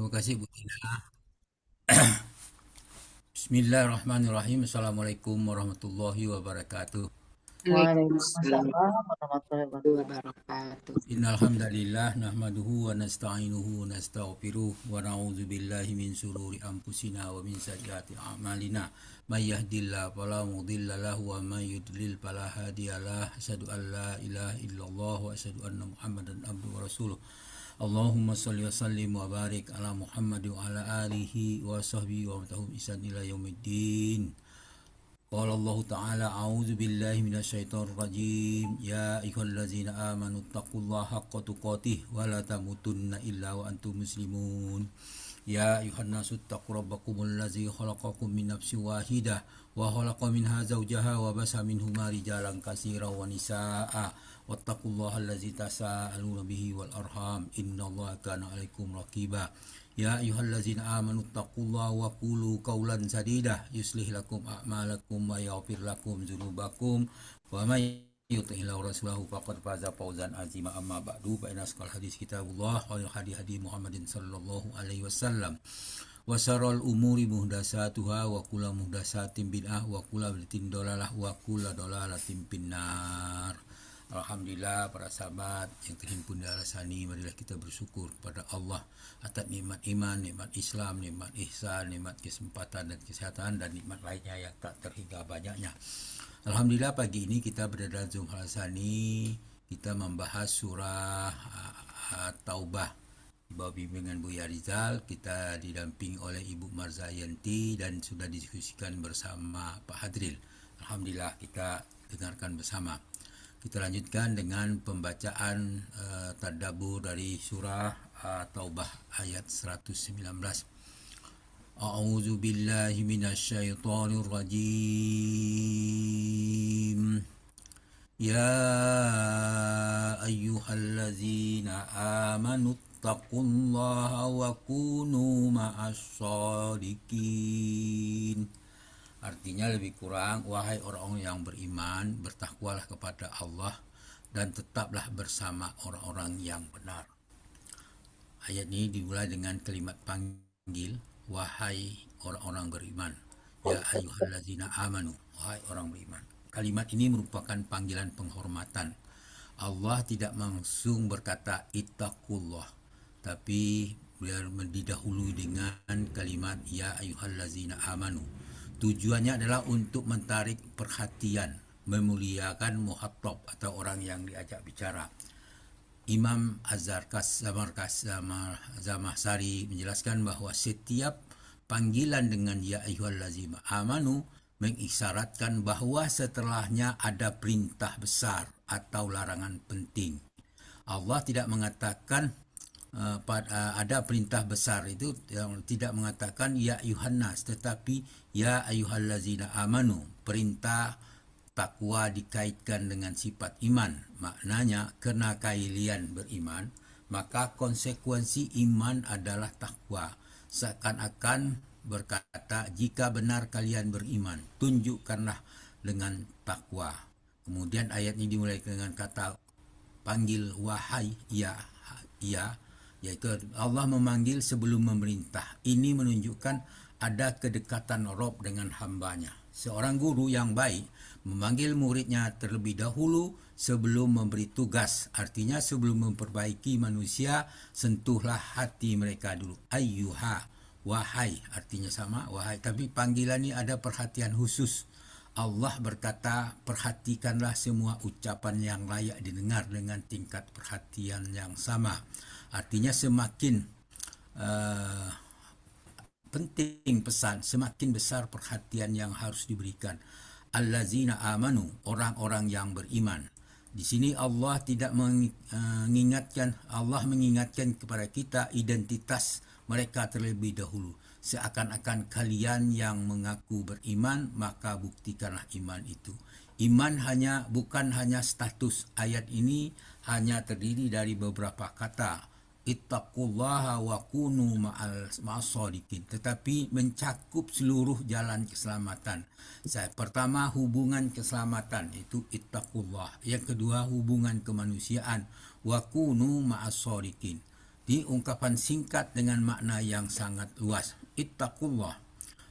Terima kasih Bu Tina. Bismillahirrahmanirrahim. Assalamualaikum warahmatullahi wabarakatuh. Waalaikumsalam Waalaikumsalam warahmatullahi wabarakatuh. wabarakatuh. Innal hamdalillah nahmaduhu wa nasta'inuhu wa nastaghfiruh wa na'udzu billahi min shururi anfusina wa min sayyiati a'malina. May yahdihillahu fala mudilla lahu wa may yudlil fala hadiyalah. Asyhadu an la ilaha illallah wa asyhadu anna Muhammadan abduhu wa rasuluh. Allahumma shalli wa sallim wa barik ala Muhammad wa ala alihi wa sahbihi wa man ihsan ila yaumiddin. Qala Allah Ta'ala a'udzu billahi minasyaitonir rajim. Ya ayyuhallazina amanu taqullaha haqqa tuqatih wa la tamutunna illa wa antum muslimun. Ya ayyuhan nasu taqu rabbakumul ladzi khalaqakum min nafsin wahidah wa khalaqa minha zawjaha wa basa minhuma rijalan katsiran wa nisaa'a wattaqullaha allazi tasaaluna bihi wal arham innallaha kana 'alaikum raqiba. Ya ayyuhallazina amanu taqullaha wa qulu qawlan sadida yuslih lakum a'malakum wa yaghfir lakum dzunubakum wa may yuti'illahu rasulahu faqad faza fawzan azima amma ba'du fa inna asqal hadis kitabullah wa hadi Muhammadin sallallahu alaihi wasallam wa syarrul umuri muhdatsatuha wa kullu muhdatsatin bid'ah wa kullu bid'atin dalalah wa kullu dalalatin finnar. Alhamdulillah para sahabat yang terhimpun di alasani, marilah kita bersyukur kepada Allah atas nikmat iman, nikmat Islam, nikmat ihsan, nikmat kesempatan dan kesehatan dan nikmat lainnya yang tak terhingga banyaknya. Alhamdulillah pagi ini kita berada Zoom Alasani, kita membahas surah Taubah di bawah bimbingan Buya Rizal. Kita didampingi oleh Ibu Marzayanti dan sudah didiskusikan bersama Pak Hadril. Alhamdulillah kita dengarkan bersama. Kita lanjutkan dengan pembacaan tadabbur dari surah Taubah ayat 119. A'udzu billahi minasyaitonir rajim. Ya ayyuhallazina amanu taqullaha wa kunu ma'as shadiqin. Artinya lebih kurang, wahai orang-orang yang beriman, bertakwalah kepada Allah dan tetaplah bersama orang-orang yang benar. Ayat ini dimulai dengan kalimat panggil, wahai orang-orang beriman. Ya ayyuhallazina amanu, wahai orang beriman. Kalimat ini merupakan panggilan penghormatan. Allah tidak langsung berkata ittaqullah, tapi beliau didahului dengan kalimat ya ayyuhallazina amanu. Tujuannya adalah untuk menarik perhatian, memuliakan muhattab atau orang yang diajak bicara. Imam Zamahsari menjelaskan bahwa setiap panggilan dengan ya ayyuhallazina amanu mengisyaratkan bahwa setelahnya ada perintah besar atau larangan penting. Allah tidak mengatakan ada perintah besar itu yang tidak mengatakan ya Yuhannas, tetapi ya ayyuhallazina amanu. Perintah takwa dikaitkan dengan sifat iman. Maknanya karena kalian beriman, maka konsekuensi iman adalah takwa. Seakan-akan berkata jika benar kalian beriman, tunjukkanlah dengan takwa. Kemudian ayat ini dimulai dengan kata panggil wahai ya, yaitu Allah memanggil sebelum memerintah. Ini menunjukkan ada kedekatan Rabb dengan hambanya. Seorang guru yang baik memanggil muridnya terlebih dahulu sebelum memberi tugas. Artinya sebelum memperbaiki manusia, sentuhlah hati mereka dulu. Ayyuha, wahai, artinya sama, wahai. Tapi panggilan ini ada perhatian khusus. Allah berkata, perhatikanlah semua ucapan yang layak didengar dengan tingkat perhatian yang sama. Artinya semakin penting pesan, semakin besar perhatian yang harus diberikan. Allazina amanu, orang-orang yang beriman. Di sini Allah tidak mengingatkan, Allah mengingatkan kepada kita identitas mereka terlebih dahulu. Seakan-akan kalian yang mengaku beriman, maka buktikanlah iman itu. Iman bukan hanya status. Ayat ini hanya terdiri dari beberapa kata. Ittaqullaha wa kunu ma'as shadiqin, tetapi mencakup seluruh jalan keselamatan. Pertama, hubungan keselamatan itu ittaqullah. Yang kedua, hubungan kemanusiaan wa kunu ma'as shadiqin. Ini ungkapan singkat dengan makna yang sangat luas. Ittaqullah,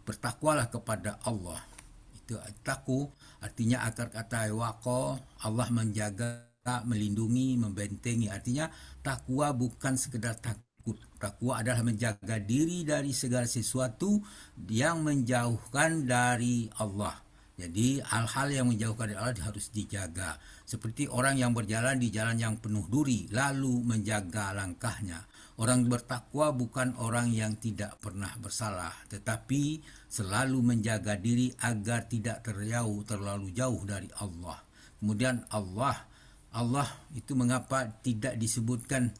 bertakwalah kepada Allah. Itu taku artinya akar kata waqa, Allah menjaga, melindungi, membentengi. Artinya takwa bukan sekedar takut. Takwa adalah menjaga diri dari segala sesuatu yang menjauhkan dari Allah. Jadi hal-hal yang menjauhkan dari Allah harus dijaga. Seperti orang yang berjalan di jalan yang penuh duri lalu menjaga langkahnya. Orang bertakwa bukan orang yang tidak pernah bersalah, tetapi selalu menjaga diri agar tidak terlalu jauh dari Allah. Kemudian Allah itu mengapa tidak disebutkan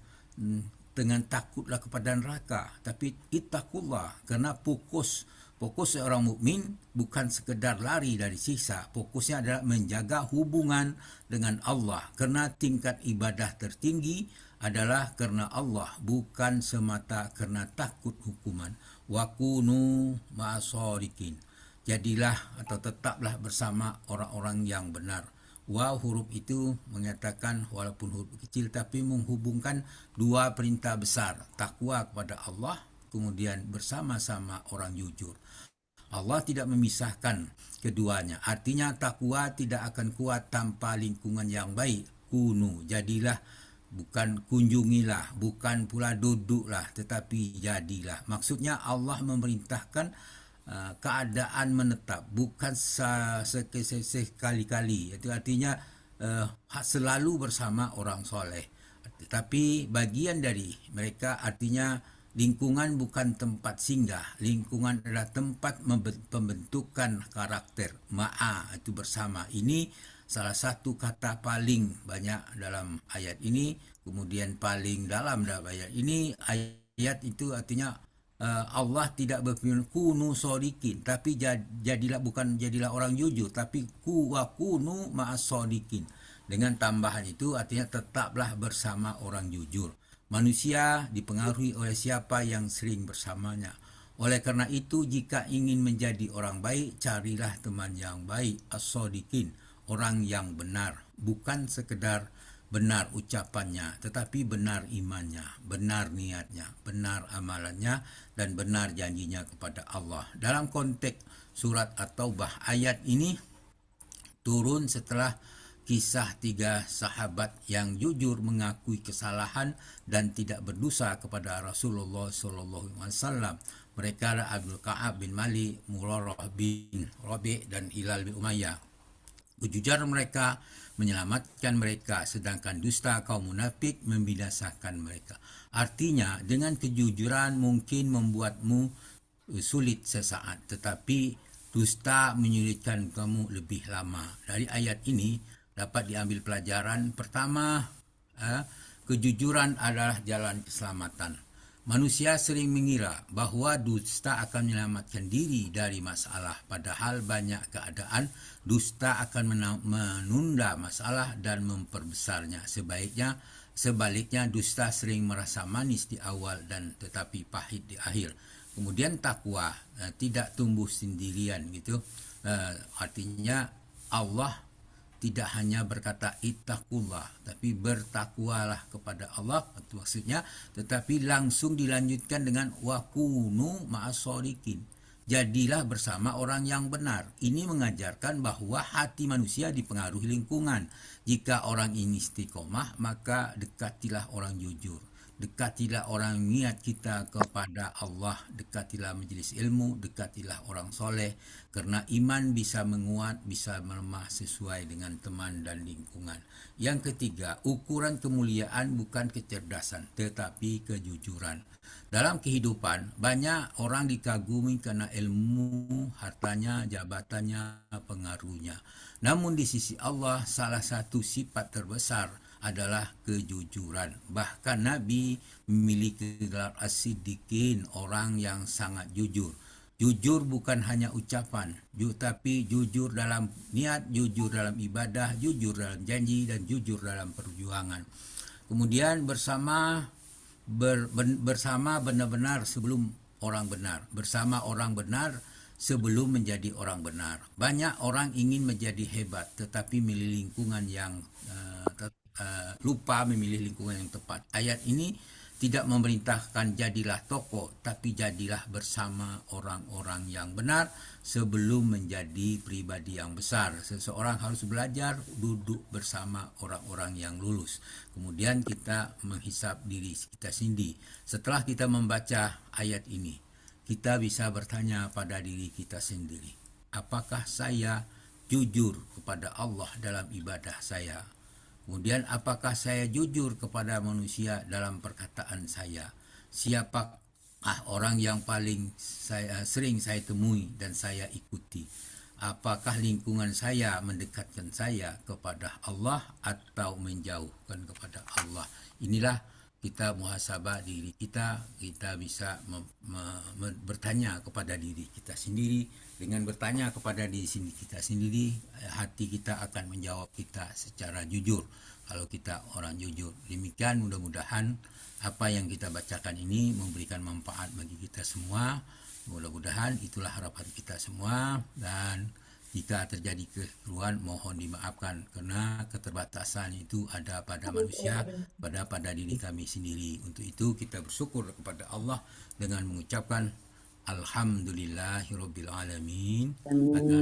dengan takutlah kepada neraka, tapi ittaqullah, karena fokus seorang mukmin bukan sekedar lari dari siksa. Fokusnya adalah menjaga hubungan dengan Allah, karena tingkat ibadah tertinggi adalah karena Allah, bukan semata karena takut hukuman. Wa kunu ma'asodikin, jadilah atau tetaplah bersama orang-orang yang benar. Wa huruf itu mengatakan walaupun huruf kecil tapi menghubungkan dua perintah besar, takwa kepada Allah, kemudian bersama-sama orang jujur. Allah tidak memisahkan keduanya. Artinya takwa tidak akan kuat tanpa lingkungan yang baik. Kunu, jadilah, bukan kunjungilah, bukan pula duduklah, tetapi jadilah. Maksudnya Allah memerintahkan keadaan menetap, bukan sekali-kali. Itu artinya selalu bersama orang soleh. Tetapi bagian dari mereka, artinya lingkungan bukan tempat singgah. Lingkungan adalah tempat pembentukan karakter. Ma'a itu bersama. Ini salah satu kata paling banyak dalam ayat ini. Kemudian paling dalam ayat ini, ayat itu artinya Allah tidak berfirman kunu sodikin, tapi bukan jadilah orang jujur, tapi kunu ma'as sodikin. Dengan tambahan itu artinya tetaplah bersama orang jujur. Manusia dipengaruhi oleh siapa yang sering bersamanya. Oleh karena itu, jika ingin menjadi orang baik, carilah teman yang baik, as-sodikin, orang yang benar, bukan sekedar benar ucapannya, tetapi benar imannya, benar niatnya, benar amalannya, dan benar janjinya kepada Allah. Dalam konteks surat At-Taubah, ayat ini turun setelah kisah 3 sahabat yang jujur mengakui kesalahan dan tidak berdosa kepada Rasulullah SAW. Mereka adalah Abdul Ka'ab bin Malik, Murarah bin Rabi' dan Hilal bin Umayyah. Kejujuran mereka menyelamatkan mereka, sedangkan dusta kaum munafik membinasakan mereka. Artinya, dengan kejujuran mungkin membuatmu sulit sesaat, tetapi dusta menyulitkan kamu lebih lama. Dari ayat ini dapat diambil pelajaran pertama, kejujuran adalah jalan keselamatan. Manusia sering mengira bahwa dusta akan menyelamatkan diri dari masalah, padahal banyak keadaan dusta akan menunda masalah dan memperbesarnya. Sebaliknya dusta sering merasa manis di awal dan tetapi pahit di akhir. Kemudian takwa tidak tumbuh sendirian gitu. Artinya Allah tidak hanya berkata ittaqullah, tapi bertakwalah kepada Allah, itu maksudnya, tetapi langsung dilanjutkan dengan wakunu ma'as-shodiqin, jadilah bersama orang yang benar. Ini mengajarkan bahwa hati manusia dipengaruhi lingkungan. Jika orang ini istiqomah, maka dekatilah orang jujur. Dekatilah orang niat kita kepada Allah, dekatilah majelis ilmu, dekatilah orang soleh, karena iman bisa menguat, bisa melemah sesuai dengan teman dan lingkungan. Yang ketiga, ukuran kemuliaan bukan kecerdasan, tetapi kejujuran. Dalam kehidupan, banyak orang dikagumi karena ilmu, hartanya, jabatannya, pengaruhnya. Namun di sisi Allah, salah satu sifat terbesar adalah kejujuran. Bahkan Nabi memiliki gelar as-siddiqin, orang yang sangat jujur. Jujur bukan hanya ucapan, tapi jujur dalam niat, jujur dalam ibadah, jujur dalam janji, dan jujur dalam perjuangan. Kemudian bersama benar-benar sebelum orang benar, bersama orang benar sebelum menjadi orang benar. Banyak orang ingin menjadi hebat, tetapi milih lingkungan yang lupa memilih lingkungan yang tepat. Ayat ini tidak memerintahkan jadilah tokoh, tapi jadilah bersama orang-orang yang benar sebelum menjadi pribadi yang besar. Seseorang harus belajar duduk bersama orang-orang yang lulus. Kemudian kita menghisap diri kita sendiri. Setelah kita membaca ayat ini, kita bisa bertanya pada diri kita sendiri, apakah saya jujur kepada Allah dalam ibadah saya? Kemudian apakah saya jujur kepada manusia dalam perkataan saya? Siapakah orang yang paling sering saya temui dan saya ikuti? Apakah lingkungan saya mendekatkan saya kepada Allah atau menjauhkan kepada Allah? Inilah kita muhasabah diri kita bisa bertanya kepada diri kita sendiri. Dengan bertanya kepada diri kita sendiri, hati kita akan menjawab kita secara jujur. Kalau kita orang jujur, demikian mudah-mudahan apa yang kita bacakan ini memberikan manfaat bagi kita semua. Mudah-mudahan itulah harapan kita semua, dan jika terjadi kekeliruan mohon dimaafkan karena keterbatasan itu ada pada manusia, pada diri kami sendiri. Untuk itu kita bersyukur kepada Allah dengan mengucapkan Alhamdulillahirabbil alamin. Agar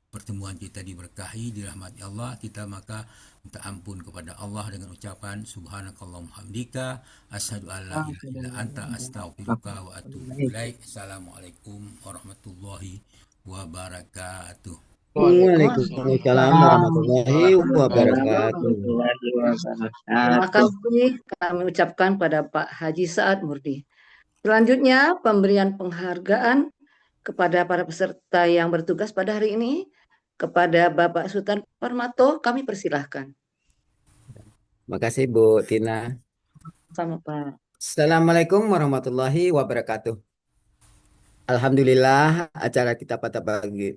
pertemuan kita diberkahi, dirahmati Allah, kita maka minta ampun kepada Allah dengan ucapan subhanakallahumma hamdika asyhadu an la ilaha illa anta astaghfiruka wa atubu ilaik. Assalamualaikum warahmatullahi wabarakatuh. Waalaikumsalam warahmatullahi wabarakatuh. Terima kasih kami ucapkan pada Pak Haji Saad Murdi. Selanjutnya pemberian penghargaan kepada para peserta yang bertugas pada hari ini. Kepada Bapak Sultan Parmato kami persilahkan. Makasih Bu Tina. Sama Pak. Assalamualaikum warahmatullahi wabarakatuh. Alhamdulillah acara kita pada pagi